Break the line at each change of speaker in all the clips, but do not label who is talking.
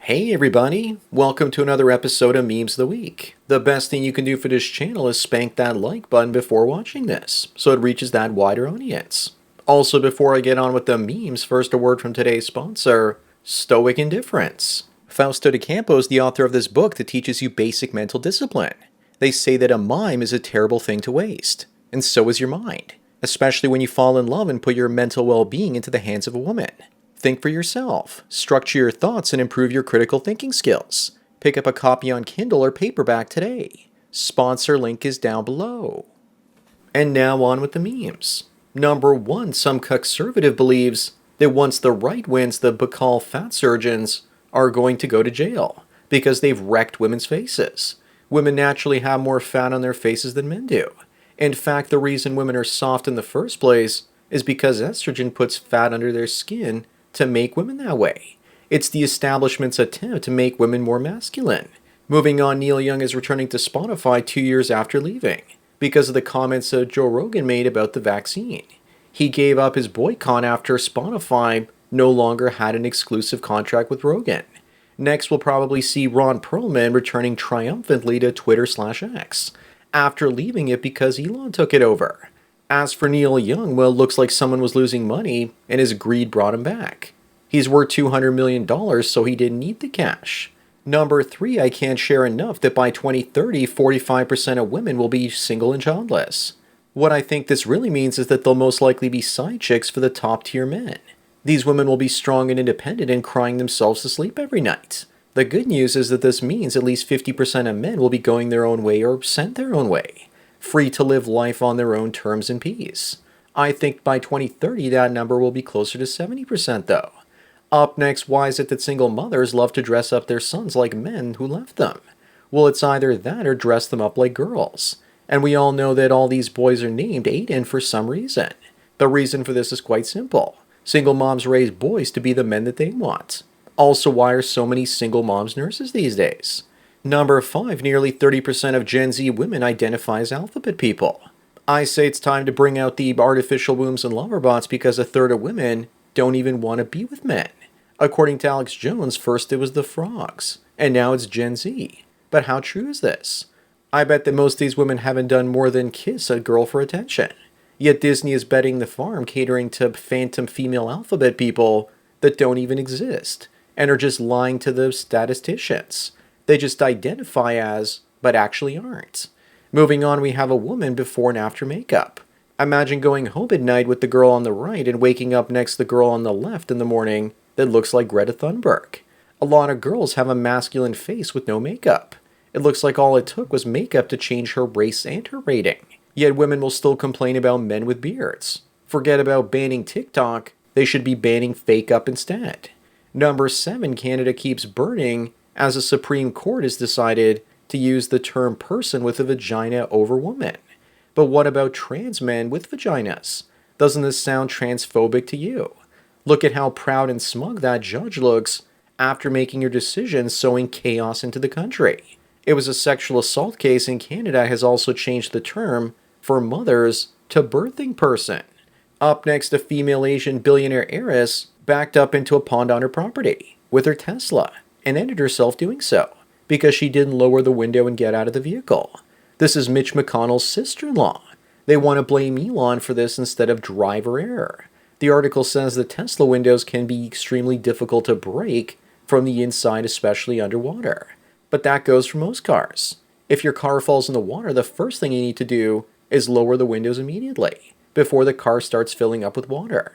Hey everybody, welcome to another episode of Memes of the Week. The best thing you can do for this channel is spank that like button before watching this, so it reaches that wider audience. Also, before I get on with the memes, first a word from today's sponsor, Stoic Indifference. Fausto de Campo is the author of this book that teaches you basic mental discipline. They say that a mime is a terrible thing to waste, and so is your mind, especially when you fall in love and put your mental well-being into the hands of a woman. Think for yourself, structure your thoughts, and improve your critical thinking skills. Pick up a copy on Kindle or paperback today. Sponsor link is down below. And now on with the memes. Number 1, some conservative believes that once the right wins, the Bacall fat surgeons are going to go to jail because they've wrecked women's faces. Women naturally have more fat on their faces than men do. In fact, the reason women are soft in the first place is because estrogen puts fat under their skin to make women that way. It's the establishment's attempt to make women more masculine. Moving on, Neil Young is returning to Spotify 2 years after leaving because of the comments that Joe Rogan made about the vaccine. He gave up his boycott after Spotify no longer had an exclusive contract with Rogan. Next, we'll probably see Ron Perlman returning triumphantly to Twitter/X after leaving it because Elon took it over. As for Neil Young, well, it looks like someone was losing money and his greed brought him back. He's worth $200 million, so he didn't need the cash. Number 3, I can't share enough that by 2030, 45% of women will be single and childless. What I think this really means is that they'll most likely be side chicks for the top tier men. These women will be strong and independent and crying themselves to sleep every night. The good news is that this means at least 50% of men will be going their own way or sent their own way, free to live life on their own terms in peace. I think by 2030 that number will be closer to 70% though. Up next, why is it that single mothers love to dress up their sons like men who left them? Well, it's either that or dress them up like girls. And we all know that all these boys are named Aiden for some reason. The reason for this is quite simple. Single moms raise boys to be the men that they want. Also, why are so many single moms nurses these days? Number 5, nearly 30% of Gen Z women identify as alphabet people. I say it's time to bring out the artificial wombs and lover bots because a third of women don't even want to be with men. According to Alex Jones, first it was the frogs, and now it's Gen Z. But how true is this? I bet that most of these women haven't done more than kiss a girl for attention. Yet Disney is betting the farm catering to phantom female alphabet people that don't even exist, and are just lying to the statisticians. They just identify as, but actually aren't. Moving on, we have a woman before and after makeup. Imagine going home at night with the girl on the right and waking up next to the girl on the left in the morning that looks like Greta Thunberg. A lot of girls have a masculine face with no makeup. It looks like all it took was makeup to change her race and her rating. Yet women will still complain about men with beards. Forget about banning TikTok, they should be banning fake up instead. Number 7, Canada keeps burning as the Supreme Court has decided to use the term person with a vagina over woman. But what about trans men with vaginas? Doesn't this sound transphobic to you? Look at how proud and smug that judge looks after making your decision, sowing chaos into the country. It was a sexual assault case, and Canada has also changed the term for mothers to birthing person. Up next, a female Asian billionaire heiress backed up into a pond on her property with her Tesla and ended herself doing so because she didn't lower the window and get out of the vehicle. This is Mitch McConnell's sister-in-law. They want to blame Elon for this instead of driver error. The article says that Tesla windows can be extremely difficult to break from the inside, especially underwater. But that goes for most cars. If your car falls in the water, the first thing you need to do is lower the windows immediately before the car starts filling up with water.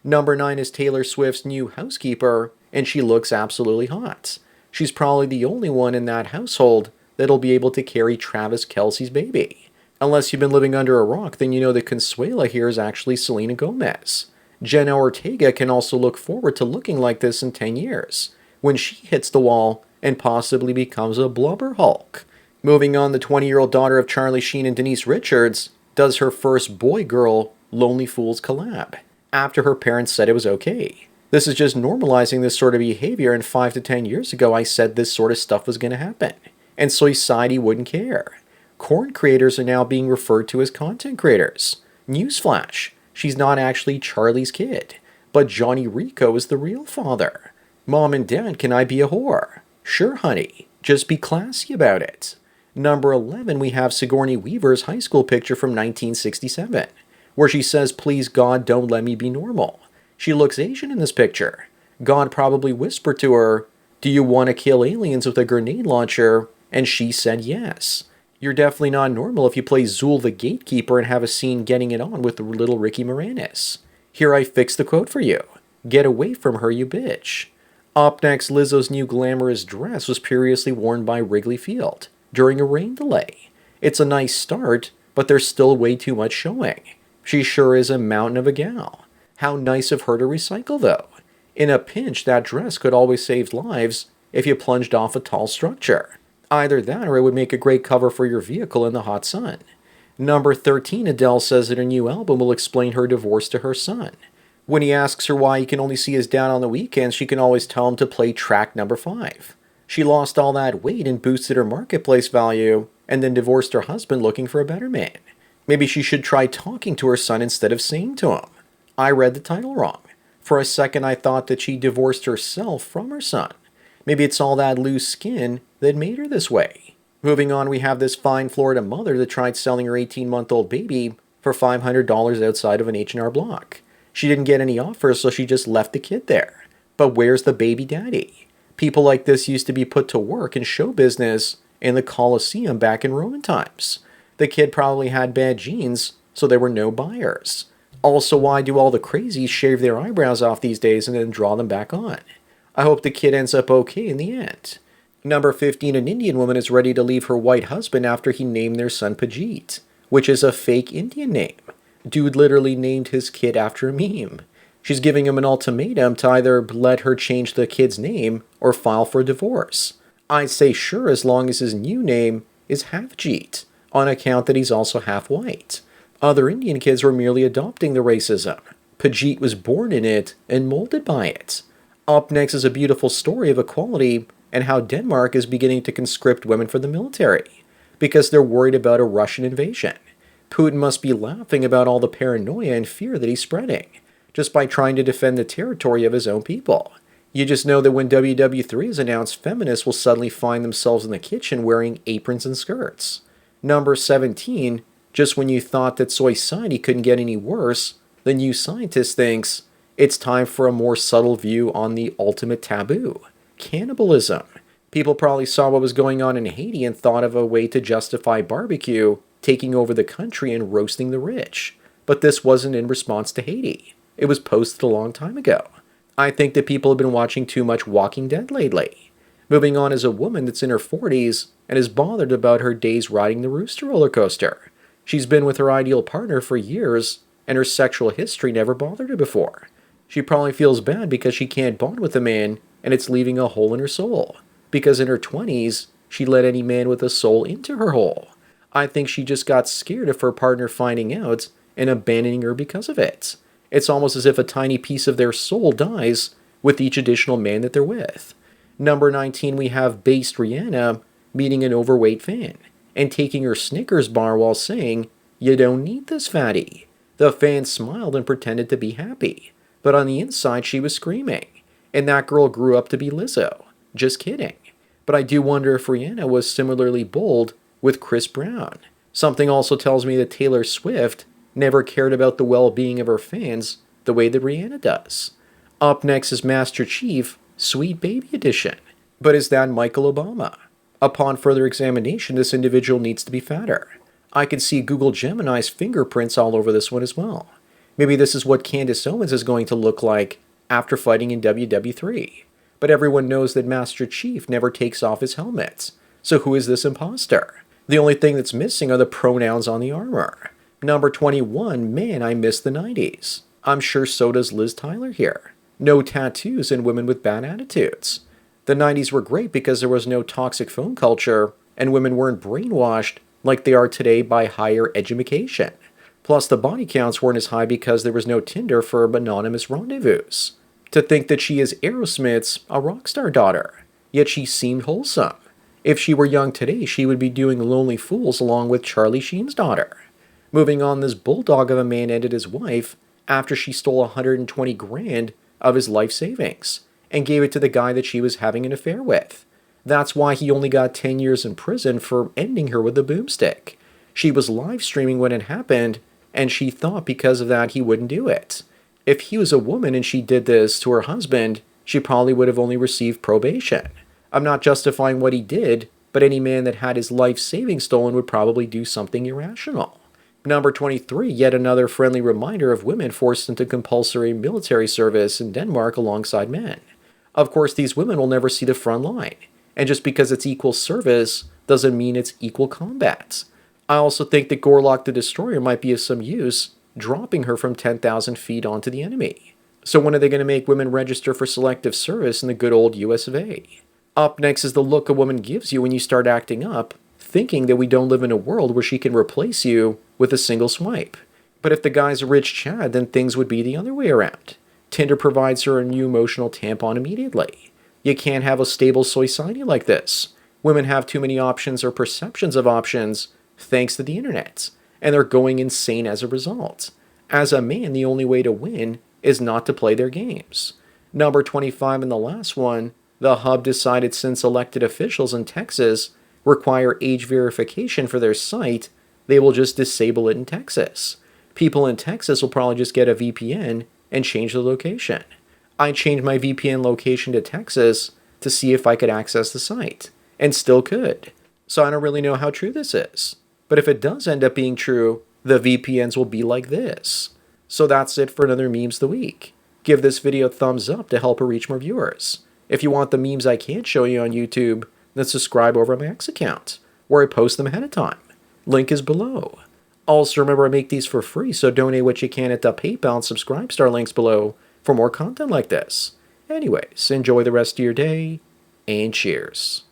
Number 9 is Taylor Swift's new housekeeper, and she looks absolutely hot. She's probably the only one in that household that'll be able to carry Travis Kelce's baby. Unless you've been living under a rock, then you know that Consuela here is actually Selena Gomez. Jenna Ortega can also look forward to looking like this in 10 years, when she hits the wall and possibly becomes a blubber Hulk. Moving on, the 20-year-old daughter of Charlie Sheen and Denise Richards does her first boy-girl Lonely Fools collab after her parents said it was okay. This is just normalizing this sort of behavior, and 5 to 10 years ago I said this sort of stuff was going to happen, and society wouldn't care. Corn creators are now being referred to as content creators. Newsflash, she's not actually Charlie's kid, but Johnny Rico is the real father. Mom and Dad, can I be a whore? Sure, honey. Just be classy about it. Number 11, we have Sigourney Weaver's high school picture from 1967, where she says, "Please God, don't let me be normal." She looks Asian in this picture. God probably whispered to her, "Do you want to kill aliens with a grenade launcher?" And she said yes. You're definitely not normal if you play Zool the Gatekeeper and have a scene getting it on with little Ricky Moranis. Here I fixed the quote for you. Get away from her, you bitch. Up next, Lizzo's new glamorous dress was previously worn by Wrigley Field during a rain delay. It's a nice start, but there's still way too much showing. She sure is a mountain of a gal. How nice of her to recycle, though. In a pinch, that dress could always save lives if you plunged off a tall structure. Either that or it would make a great cover for your vehicle in the hot sun. Number 13, Adele says that her new album will explain her divorce to her son. When he asks her why he can only see his dad on the weekends, she can always tell him to play track number 5. She lost all that weight and boosted her marketplace value, and then divorced her husband looking for a better man. Maybe she should try talking to her son instead of saying to him. I read the title wrong. For a second I thought that she divorced herself from her son. Maybe it's all that loose skin that made her this way. Moving on, we have this fine Florida mother that tried selling her 18-month-old baby for $500 outside of an H&R Block. She didn't get any offers, so she just left the kid there. But where's the baby daddy? People like this used to be put to work in show business in the Colosseum back in Roman times. The kid probably had bad genes, so there were no buyers. Also, why do all the crazies shave their eyebrows off these days and then draw them back on? I hope the kid ends up okay in the end. Number 15, an Indian woman is ready to leave her white husband after he named their son Pajit, which is a fake Indian name. Dude literally named his kid after a meme. She's giving him an ultimatum to either let her change the kid's name or file for divorce. I'd say sure as long as his new name is Halfjeet, on account that he's also half white. Other Indian kids were merely adopting the racism. Pajit was born in it and molded by it. Up next is a beautiful story of equality and how Denmark is beginning to conscript women for the military because they're worried about a Russian invasion. Putin must be laughing about all the paranoia and fear that he's spreading just by trying to defend the territory of his own people. You just know that when WW3 is announced, feminists will suddenly find themselves in the kitchen wearing aprons and skirts. Number 17, just when you thought that society couldn't get any worse, the New Scientist thinks it's time for a more subtle view on the ultimate taboo, cannibalism. People probably saw what was going on in Haiti and thought of a way to justify barbecue taking over the country and roasting the rich. But this wasn't in response to Haiti. It was posted a long time ago. I think that people have been watching too much Walking Dead lately. Moving on is a woman that's in her 40s and is bothered about her days riding the Rooster roller coaster. She's been with her ideal partner for years, and her sexual history never bothered her before. She probably feels bad because she can't bond with a man, and it's leaving a hole in her soul. Because in her 20s, she let any man with a soul into her hole. I think she just got scared of her partner finding out and abandoning her because of it. It's almost as if a tiny piece of their soul dies with each additional man that they're with. Number 19, we have based Rihanna meeting an overweight fan and taking her Snickers bar while saying, "You don't need this, fatty." The fan smiled and pretended to be happy, but on the inside she was screaming. And that girl grew up to be Lizzo. Just kidding. But I do wonder if Rihanna was similarly bold with Chris Brown. Something also tells me that Taylor Swift never cared about the well-being of her fans the way that Rihanna does. Up next is Master Chief, Sweet Baby Edition. But is that Michael Obama? Upon further examination, this individual needs to be fatter. I can see Google Gemini's fingerprints all over this one as well. Maybe this is what Candace Owens is going to look like after fighting in WW3. But everyone knows that Master Chief never takes off his helmet. So who is this imposter? The only thing that's missing are the pronouns on the armor. Number 21, man, I miss the 90s. I'm sure so does Liz Tyler here. No tattoos and women with bad attitudes. The 90s were great because there was no toxic phone culture and women weren't brainwashed like they are today by higher education. Plus the body counts weren't as high because there was no Tinder for anonymous rendezvous. To think that she is Aerosmith's a rock star daughter, yet she seemed wholesome. If she were young today, she would be doing Lonely Fools along with Charlie Sheen's daughter. Moving on, this bulldog of a man ended his wife after she stole 120 grand of his life savings. and gave it to the guy that she was having an affair with. That's why he only got 10 years in prison for ending her with a boomstick. She was live streaming when it happened, and she thought because of that he wouldn't do it. If he was a woman and she did this to her husband, she probably would have only received probation. I'm not justifying what he did, but any man that had his life savings stolen would probably do something irrational. Number 23, yet another friendly reminder of women forced into compulsory military service in Denmark alongside men. Of course, these women will never see the front line, and just because it's equal service doesn't mean it's equal combat. I also think that Gorlock the Destroyer might be of some use, dropping her from 10,000 feet onto the enemy. So when are they going to make women register for selective service in the good old US of A? Up next is the look a woman gives you when you start acting up, thinking that we don't live in a world where she can replace you with a single swipe. But if the guy's a rich Chad, then things would be the other way around. Tinder provides her a new emotional tampon immediately. You can't have a stable society like this. Women have too many options or perceptions of options thanks to the internet, and they're going insane as a result. As a man, the only way to win is not to play their games. Number 25 and the last one, the hub decided since elected officials in Texas require age verification for their site, they will just disable it in Texas. People in Texas will probably just get a VPN and change the location. I changed my VPN location to Texas to see if I could access the site, and still could. So I don't really know how true this is. But if it does end up being true, the VPNs will be like this. So that's it for another Memes of the Week. Give this video a thumbs up to help her reach more viewers. If you want the memes I can't show you on YouTube, then subscribe over at my X account, where I post them ahead of time. Link is below. Also remember I make these for free, so donate what you can at the PayPal and subscribe star links below for more content like this. Anyways, enjoy the rest of your day, and cheers.